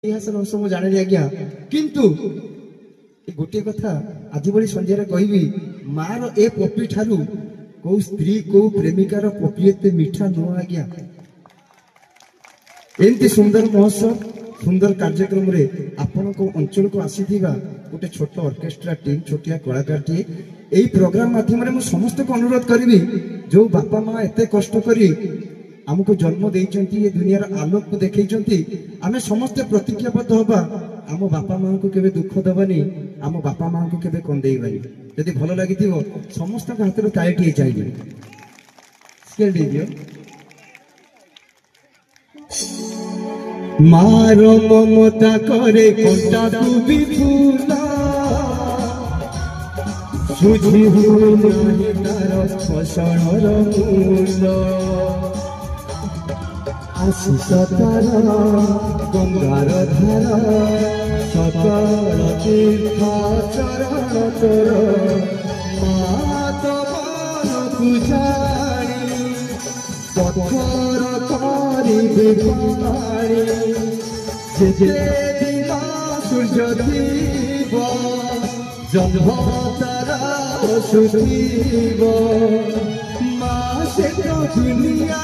इतिहास सब जानी आज्ञा किंतु गोटे कथा आज भाई संजय कहबी मार ए पपी ठारू को स्त्री को प्रेमिकार पपी एत मीठा नुह आज्ञा एमती सुंदर महोत्सव सुंदर कार्यक्रम रे आपण को अंचल को आसी गोटे छोट ऑर्केस्ट्रा टीम छोटिया कलाकार टी यही प्रोग्राम माध्यम समस्त को अनुरोध करी जो बापा माँ एत कष्ट करी आमको जन्म देइचंती ये दुनियार आलोक को देखैचंती आमे समस्त प्रतिज्ञाबद्ध होबा आम बापा माँ को केबे दुख दबानी आम बापा माँ को केबे कंदेइबानी यदि भलो लागिथिबो समस्त के हाथ रे ताळीटिए चाहिए स्केल दियो मारो ममता करे कोंटा तू भी फूला सुझी हुई नहीं तार फसणर मूल आशीष तार गंगार धार सकल तीर्थ चरण तोर मात पूजाणी पत्थर करिबे पाणी जेते दिन सूर्य दीप जन्म तारा सुधीब माँ से तो दुनिया